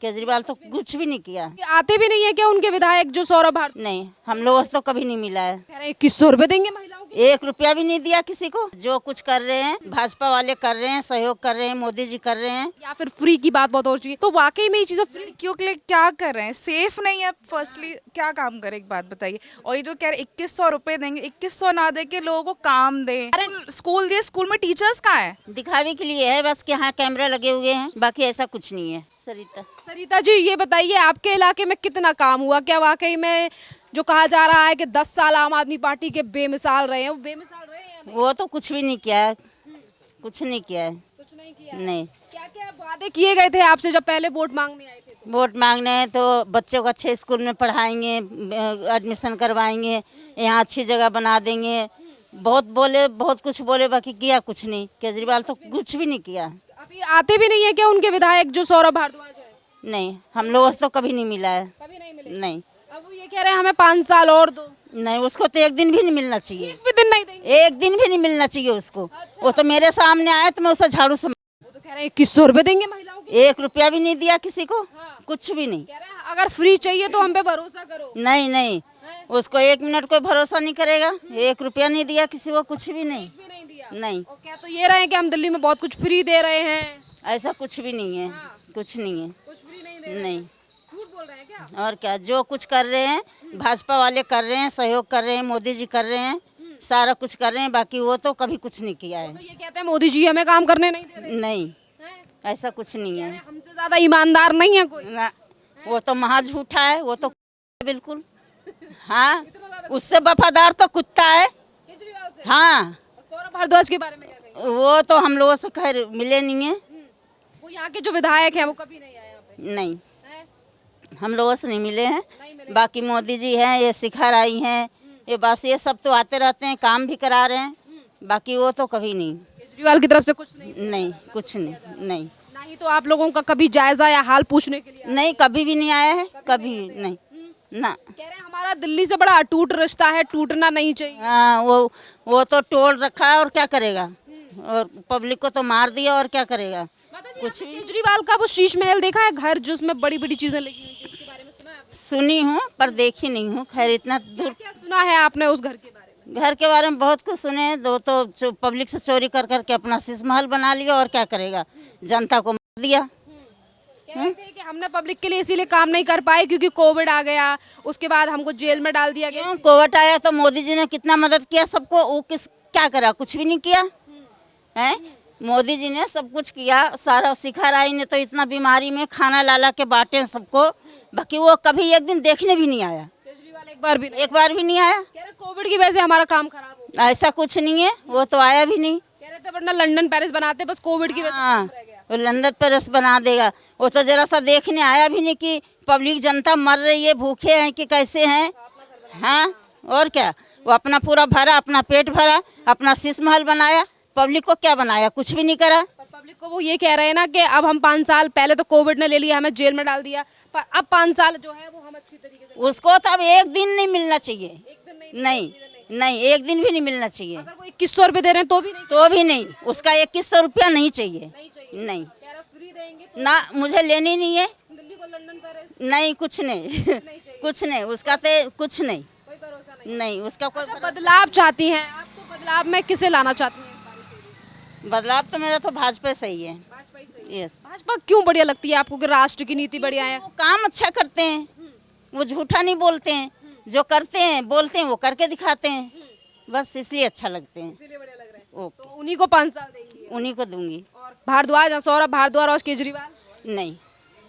केजरीवाल तो कुछ भी नहीं किया। आते भी नहीं है क्या उनके विधायक जो सौरभ भारती? नहीं, हम लोगों से तो कभी नहीं मिला है। कह रहे 2100 रुपए देंगे महिलाओं के। 1 रुपया भी नहीं दिया किसी को। जो कुछ कर रहे हैं भाजपा वाले कर रहे हैं, सहयोग कर रहे हैं, मोदी जी कर रहे हैं। या फिर फ्री की बात बहुत हो रही है, तो वाकई में ये चीजें फ्री लड़कियों के लिए क्या कर रहे हैं? सेफ नहीं है। फर्स्टली क्या काम करे, एक बात बताइए। और ये जो कह रहे 2100 रुपए देंगे, 2100 ना दे के लोगों को काम दे। स्कूल दिए, स्कूल में टीचर्स कहाँ है? दिखावे के लिए है बस कि हाँ कैमरा लगे हुए हैं, बाकी ऐसा कुछ नहीं है। सरिता जी ये बताइए आपके इलाके में कितना काम हुआ? क्या वाकई में जो कहा जा रहा है कि 10 साल आम आदमी पार्टी के बेमिसाल रहे हैं, वो बेमिसाल रहे हैं या नहीं? वो तो कुछ भी नहीं किया है, कुछ नहीं किया है। कुछ नहीं किया। नहीं। क्या क्या वादे किए गए थे आपसे जब पहले वोट मांगने आए थे? वोट मांगने हैं तो बच्चों को अच्छे स्कूल में पढ़ाएंगे, एडमिशन करवाएंगे, यहाँ अच्छी जगह बना देंगे। बहुत बोले, बहुत कुछ बोले, बाकी किया कुछ नहीं। केजरीवाल तो कुछ भी नहीं किया। अभी आते भी नहीं है क्या उनके विधायक जो सौरभ भारद्वाज है? नहीं, हम लोगों से तो कभी नहीं मिला है। कभी नहीं मिले। नहीं। अब वो ये कह रहे हैं हमें 5 साल और दो। नहीं, उसको तो एक दिन भी नहीं मिलना चाहिए। एक भी दिन नहीं देंगे? एक दिन भी नहीं मिलना चाहिए उसको। वो तो मेरे सामने आए तो मैं उसे झाड़ू से। वो तो कह रहे हैं 2100 रुपए देंगे महिलाओं के। 1 रुपया भी नहीं दिया किसी को। हाँ। कुछ भी नहीं। कह रहे हैं अगर फ्री चाहिए तो हम पे भरोसा करो। नहीं नहीं, उसको 1 मिनट कोई भरोसा नहीं करेगा। 1 रुपया नहीं दिया किसी को, कुछ भी नहीं। भी नहीं दिया। नहीं। और क्या तो ये रहे हैं कि हम दिल्ली में बहुत कुछ फ्री दे रहे हैं? ऐसा कुछ भी नहीं है। कुछ नहीं है। कुछ फ्री नहीं दे रहे। नहीं। झूठ बोल रहे हैं क्या? और क्या, जो कुछ कर रहे हैं भाजपा वाले कर रहे हैं, सहयोग कर रहे हैं, मोदी जी कर रहे हैं, सारा कुछ कर रहे हैं। बाकी वो तो कभी कुछ नहीं किया तो है। ये कहते हैं मोदी जी हमें काम करने नहीं दे रहे नहीं, हैं? ऐसा कुछ नहीं है। हमसे ज्यादा ईमानदार नहीं है कोई। ना, वो तो महा झूठा है। वो तो बिल्कुल, हाँ, उससे वफादार तो कुत्ता है। केजरीवाल से। हाँ, और सौरभ भारद्वाज के बारे में क्या कहेंगे? वो तो हम लोगों से खैर मिले नहीं है। वो यहाँ के जो विधायक हैं वो कभी नहीं आए यहाँ पे? नहीं, हैं? हम लोगों से नहीं मिले हैं। नहीं मिले। बाकी मोदी जी हैं, ये शिखर आई हैं, ये बस ये सब तो आते रहते हैं, काम भी करा रहे हैं। बाकी वो तो कभी नहीं। केजरीवाल की तरफ से कुछ नहीं? नहीं, कुछ नहीं। नहीं, ना ही तो आप लोगों का कभी जायजा या हाल पूछने के लिए आए? नहीं, कभी भी नहीं आया है। कभी नहीं। ना। कह रहे हैं हमारा दिल्ली से बड़ा अटूट रिश्ता है, टूटना नहीं चाहिए। हाँ, वो तो तोड़ रखा है और क्या करेगा। और पब्लिक को तो मार दिया और क्या करेगा। कुछ केजरीवाल का वो शीश महल देखा है, घर जिसमें बड़ी बड़ी चीजें लगी हुई हैं, उसके बारे में सुना है आपने? सुनी हूँ पर देखी नहीं हूँ। खैर इतना दूर। क्या सुना है आपने उस घर के बारे में? घर के बारे में बहुत कुछ सुने। दो तो पब्लिक से चोरी कर करके अपना शीश महल बना लिया और क्या करेगा, जनता को मार दिया। कह रहे थे कि हमने पब्लिक के लिए इसीलिए काम नहीं कर पाए क्योंकि कोविड आ गया, उसके बाद हमको जेल में डाल दिया गया। क्यों, कोविड आया तो मोदी जी ने कितना मदद किया सबको। वो क्या करा, कुछ भी नहीं किया है। मोदी जी ने सब कुछ किया। सारा शिखर आई ने तो इतना बीमारी में खाना ला के बांटे सबको। बाकी वो कभी एक दिन देखने भी नहीं आया। केजरीवाल एक बार भी नहीं? एक बार भी नहीं आया। कह रहे कोविड की वजह से हमारा काम खराब हो गया। ऐसा कुछ नहीं है, वो तो आया भी नहीं। कह रहे थे वरना लंदन पेरिस बनाते, बस कोविड की वजह से हाँ, काम रह गया। वो लंदन पेरिस बना देगा। वो तो जरा सा देखने आया भी नहीं कि पब्लिक जनता मर रही है, भूखे हैं कि कैसे हैं। हाँ, और क्या, वो अपना पूरा भरा, अपना पेट भरा, अपना शीश महल बनाया। पब्लिक को क्या बनाया, कुछ भी नहीं करा। पर पब्लिक को वो ये कह रहे हैं ना कि अब हम 5 साल पहले तो कोविड ने ले लिया, हमें जेल में डाल दिया, पर अब 5 साल जो है वो हम अच्छी तरीके से। उसको तो अब एक दिन नहीं मिलना चाहिए। एक दिन नहीं? नहीं नहीं, एक दिन भी नहीं मिलना चाहिए। अगर वो 2100 रुपए दे रहे हैं तो भी नहीं? तो भी नहीं, उसका 2100 रुपया नहीं चाहिए। नहीं चाहिए। नहीं कह रहे फ्री देंगे तो ना, मुझे लेनी नहीं है। दिल्ली को लंदन पेरिस नहीं, कुछ नहीं। कुछ नहीं, उसका तो कुछ नहीं। कोई भरोसा नहीं? नहीं, उसका कोई अच्छा, बदलाव चाहती हैं आप, तो बदलाव में किसे लाना चाहती हैं? बदलाव तो मेरा तो भाजपा सही है। भाजपा ही सही। यस। भाजपा क्यों बढ़िया लगती है आपको कि राष्ट्र की नीति बढ़िया है? वो काम अच्छा करते हैं, वो झूठा नहीं बोलते हैं। जो करते हैं बोलते हैं वो करके दिखाते हैं, बस इसलिए अच्छा लगते हैं। इसीलिए बढ़िया लग रहे हैं। ओके, तो उन्हीं को 5 साल देंगी। उन्हीं को दूंगी। और भारद्वाज, सौरभ भारद्वाज और केजरीवाल? नहीं,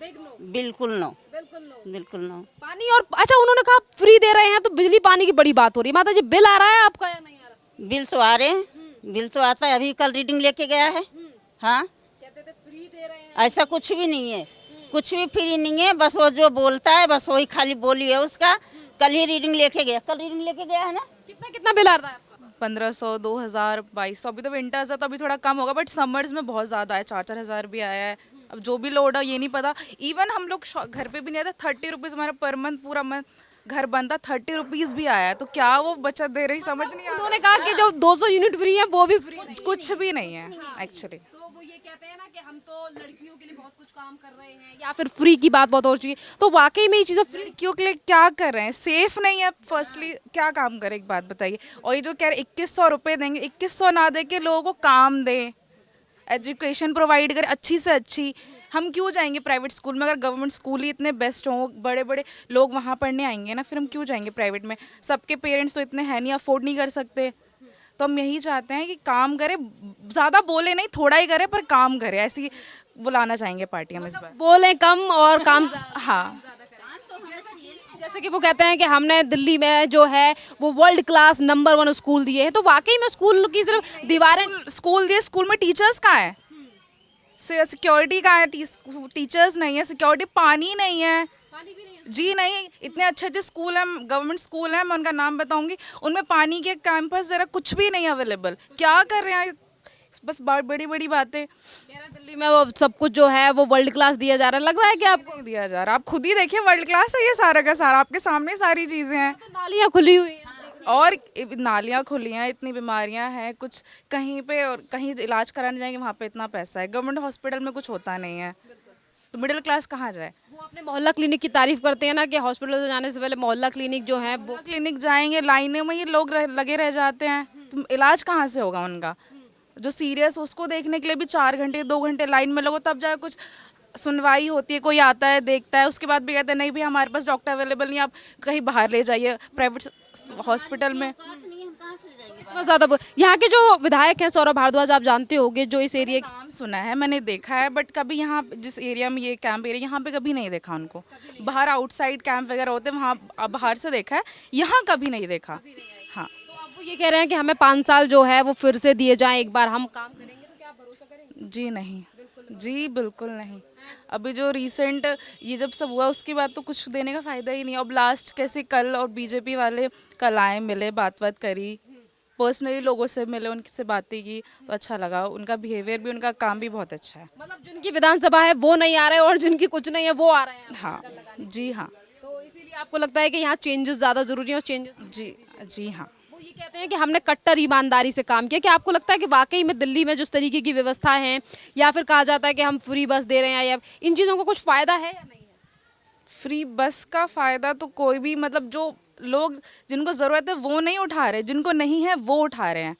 बिग नो। बिल्कुल नो। बिल्कुल नो। बिल्कुल नो। पानी और अच्छा, उन्होंने कहा फ्री दे रहे हैं तो बिजली पानी की बड़ी बात हो रही है। माता जी बिल आ रहा है आपका या नहीं आ रहा? बिल तो आ रहे हैं, बिल तो आता है। अभी कल रीडिंग लेके गया है। हाँ, कहते थे फ्री दे रहे हैं। ऐसा कुछ भी नहीं है। कुछ भी फ्री नहीं है, बस वो जो बोलता है बस वही खाली बोली है उसका। कल ही रीडिंग लेके गया, कल रीडिंग लेके गया है ना। कितना कितना बिल आ रहा है आपका? 1500, 2000, 2200। अभी तो विंटर्स है तो अभी थोड़ा कम होगा, बट समर्स में बहुत ज़्यादा है। 4-4 हज़ार भी आया है। अब जो भी लोड है ये नहीं पता। इवन हम लोग घर पे भी नहीं आता। 30 रुपीज़ हमारा पर मंथ, पूरा मंथ घर बनता, 30 रुपीज़ भी आया है। तो क्या वो बचत दे रही, समझ नहीं आ रहा। उन्होंने कहा कि जो 200 यूनिट फ्री है वो भी फ्री है। कुछ भी नहीं है एक्चुअली। तो वो ये कहते हैं ना कि हम तो लड़कियों के लिए बहुत कुछ काम कर रहे हैं या फिर फ्री की बात बहुत हो चुकी है, तो वाकई में ये चीज़ें फ्री लड़कियों के लिए क्या कर रहे हैं? सेफ नहीं है। फर्स्टली क्या काम करें, एक बात बताइए। और ये जो कह रहे 2100 रुपये देंगे, 2100 ना दे के लोगों को काम दें, एजुकेशन प्रोवाइड करें अच्छी से अच्छी। हम क्यों जाएंगे प्राइवेट स्कूल में? अगर गवर्नमेंट स्कूल ही इतने बेस्ट हों, बड़े बड़े लोग वहाँ पढ़ने आएंगे ना, फिर हम क्यों जाएंगे प्राइवेट में? सबके पेरेंट्स तो इतने हैं नहीं, अफोर्ड नहीं कर सकते। तो हम यही चाहते हैं कि काम करे, ज़्यादा बोले नहीं, थोड़ा ही करे पर काम करे, ऐसी बुलाना चाहेंगे पार्टी हम इस बार। बोले कम और काम ज़्यादा। हाँ, जैसे कि वो कहते हैं कि हमने दिल्ली में जो है वो वर्ल्ड क्लास नंबर 1 स्कूल दिए हैं, तो वाकई में स्कूल की सिर्फ दीवारें स्कूल दिए, स्कूल में टीचर्स कहाँ है? सिक्योरिटी कहाँ है? टीचर्स नहीं है, सिक्योरिटी, पानी नहीं है जी। नहीं, इतने अच्छे अच्छे स्कूल हैं, गवर्नमेंट स्कूल हैं, मैं उनका नाम बताऊंगी, उनमें पानी के कैंपस वगैरह कुछ भी नहीं अवेलेबल। क्या कर रहे हैं? बस बड़ी बड़ी बातें। कह रहे हैं दिल्ली में वो सब कुछ जो है वो वर्ल्ड क्लास दिया जा रहा है, लग रहा है कि आपको? नहीं दिया जा रहा, आप खुद ही देखिए, वर्ल्ड क्लास है ये सारा का सारा, आपके सामने सारी चीज़ें हैं। तो नालियाँ खुली हुई हैं और नालियाँ खुली हैं, इतनी बीमारियां हैं, कुछ कहीं पे और कहीं इलाज कराने जाएंगे वहाँ पे इतना पैसा है, गवर्नमेंट हॉस्पिटल में कुछ होता नहीं है, तो मिडिल क्लास कहाँ जाए? वो अपने मोहल्ला क्लिनिक की तारीफ करते हैं ना कि हॉस्पिटल से जाने से पहले मोहल्ला क्लिनिक जो है वो क्लिनिक जाएंगे, लाइनों में ये लोग लगे रह जाते हैं, तो इलाज कहाँ से होगा उनका? जो सीरियस उसको देखने के लिए भी 4 घंटे 2 घंटे लाइन में लगो, तब जाकर कुछ सुनवाई होती है, कोई आता है देखता है, उसके बाद भी कहते हैं नहीं भी हमारे पास डॉक्टर अवेलेबल नहीं, आप कहीं बाहर ले जाइए प्राइवेट हॉस्पिटल में। इतना ज़्यादा यहाँ के जो विधायक हैं सौरभ भारद्वाज, आप जानते होंगे, जो इस एरिया नाम सुना है, मैंने देखा है, बट कभी यहाँ जिस एरिया में ये कैंप एरिया, यहाँ पे कभी नहीं देखा उनको। बाहर आउटसाइड कैंप वगैरह होते हैं वहाँ बाहर से देखा है, यहाँ कभी नहीं देखा। हाँ, तो आप वो ये कह रहे हैं कि हमें 5 साल जो है वो फिर से दिए जाएं, एक बार हम काम करेंगे, तो क्या आप भरोसा करेंगे? जी नहीं, जी बिल्कुल नहीं। अभी जो रिसेंट ये जब सब हुआ उसके बाद तो कुछ देने का फ़ायदा ही नहीं। अब लास्ट कैसे कल और बीजेपी वाले कल आए, मिले, बात करी, पर्सनली लोगों से मिले, उनसे बातें की, तो अच्छा लगा। उनका बिहेवियर भी, उनका काम भी बहुत अच्छा है। मतलब जिनकी विधानसभा है वो नहीं आ रहे और जिनकी कुछ नहीं है वो आ रहे हैं। हाँ जी हाँ, तो इसीलिए आपको लगता है कि यहाँ चेंजेस ज़्यादा जरूरी है और चेंजेस जी जी हाँ। वो ये कहते हैं कि हमने कट्टर ईमानदारी से काम किया। क्या आपको लगता है कि वाकई में दिल्ली में जिस तरीके की व्यवस्था है, या फिर कहा जाता है कि हम फ्री बस दे रहे हैं, या इन चीज़ों का कुछ फ़ायदा है या नहीं है? फ्री बस का फ़ायदा तो कोई भी, मतलब जो लोग जिनको ज़रूरत है वो नहीं उठा रहे, जिनको नहीं है वो उठा रहे हैं।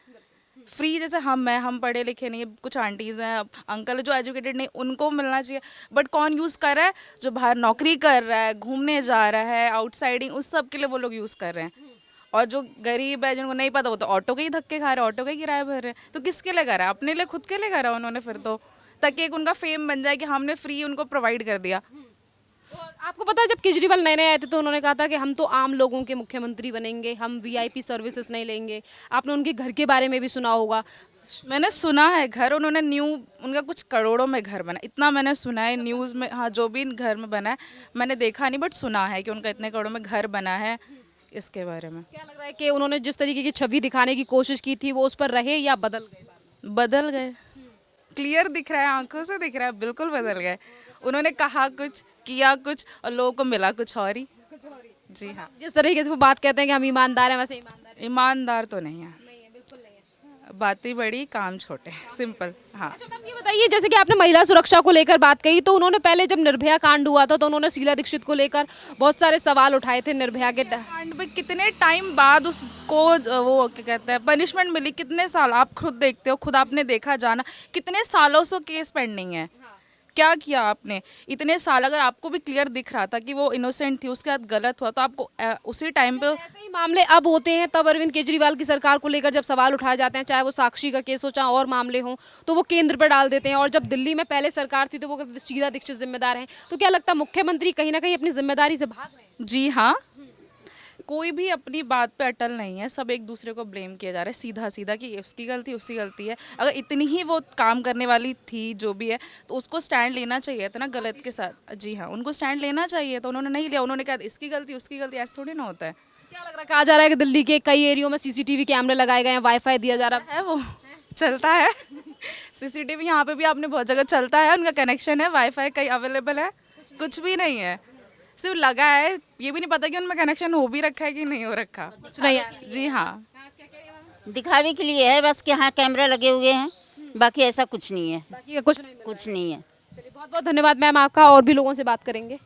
फ्री जैसे हम पढ़े लिखे नहीं, कुछ आंटीज़ हैं, अंकल जो एजुकेटेड नहीं, उनको मिलना चाहिए, बट कौन यूज़ कर रहा है? जो बाहर नौकरी कर रहा है, घूमने जा रहा है, आउटसाइडिंग, उस सब के लिए वो लोग यूज़ कर रहे हैं। और जो गरीब है, जिनको नहीं पता, वो तो ऑटो के ही धक्के खा रहे हैं, ऑटो का ही किराया भर रहे हैं। तो किसके लिए करा है? अपने लिए, खुद के लिए करा उन्होंने फिर तो, ताकि एक उनका फेम बन जाए कि हमने फ्री उनको प्रोवाइड कर दिया। और आपको पता है जब केजरीवाल नए नए आए थे तो उन्होंने कहा था कि हम तो आम लोगों के मुख्यमंत्री बनेंगे, हम वीआईपी सर्विसेज नहीं लेंगे। आपने उनके घर के बारे में भी सुना होगा। मैंने सुना है घर उन्होंने उनका कुछ करोड़ों में घर बना, इतना मैंने सुना है न्यूज़ में। हाँ, जो भी घर में बना है मैंने देखा नहीं, बट सुना है कि उनका इतने करोड़ों में घर बना है। इसके बारे में क्या लग रहा है कि उन्होंने जिस तरीके की छवि दिखाने की कोशिश की थी वो उस पर रहे या बदल गए? बदल गए, क्लियर दिख रहा है, आंखों से दिख रहा है, बिल्कुल बदल गए। उन्होंने कहा कुछ, किया कुछ, और लोगों को मिला कुछ और ही। जी हाँ, जिस तरीके से वो बात कहते हैं कि हम ईमानदार हैं, वैसे ईमानदार तो नहीं है, नहीं है, बिल्कुल नहीं है। बातें बड़ी काम छोटे, सिंपल। हाँ, अच्छा मैम, ये बताइए, जैसे कि आपने महिला सुरक्षा को लेकर बात कही, तो उन्होंने पहले जब निर्भया कांड हुआ था तो उन्होंने शीला दीक्षित को लेकर बहुत सारे सवाल उठाए थे। निर्भया के कांड में कितने टाइम बाद उसको वो क्या कहते हैं पनिशमेंट मिली, कितने साल, आप खुद देखते हो, खुद आपने देखा जाना, कितने सालों से केस पेंडिंग है। क्या किया आपने इतने साल? अगर आपको भी क्लियर दिख रहा था कि वो इनोसेंट थी, उसके साथ गलत हुआ, तो आपको उसी टाइम पे ऐसे ही मामले अब होते हैं तब अरविंद केजरीवाल की सरकार को लेकर जब सवाल उठाए जाते हैं, चाहे वो साक्षी का केस हो, चाहे और मामले हों, तो वो केंद्र पर डाल देते हैं। और जब दिल्ली में पहले सरकार थी तो वो शीला दीक्षित जिम्मेदार हैं। तो क्या लगता है मुख्यमंत्री कहीं ना कहीं अपनी जिम्मेदारी से भाग रहे हैं? जी हाँ, कोई भी अपनी बात पे अटल नहीं है, सब एक दूसरे को ब्लेम किया जा रहा है सीधा सीधा कि उसकी गलती है। अगर इतनी ही वो काम करने वाली थी जो भी है, तो उसको स्टैंड लेना चाहिए था ना गलत के साथ। जी हाँ, उनको स्टैंड लेना चाहिए, तो उन्होंने नहीं लिया। उन्होंने कहा इसकी गलती उसकी गलती, ऐसा थोड़ी ना होता है। क्या लग रहा है, कहा जा रहा है कि दिल्ली के कई एरियो में सीसीटीवी कैमरे लगाए गए हैं, वाईफाई दिया जा रहा है, वो चलता है। सीसीटीवी यहाँ पे भी आपने बहुत जगह चलता है, उनका कनेक्शन है, वाईफाई कहीं अवेलेबल है, कुछ भी नहीं है, सिर्फ लगा है। ये भी नहीं पता कि उनमें कनेक्शन हो भी रखा है कि नहीं हो रखा। कुछ नहीं है। जी हाँ, दिखावे के लिए है बस कि हाँ कैमरा लगे हुए हैं, बाकी ऐसा कुछ नहीं है, बाकी का कुछ नहीं मिल रहा कुछ नहीं है। है। चलिए बहुत बहुत धन्यवाद मैम आपका, और भी लोगों से बात करेंगे।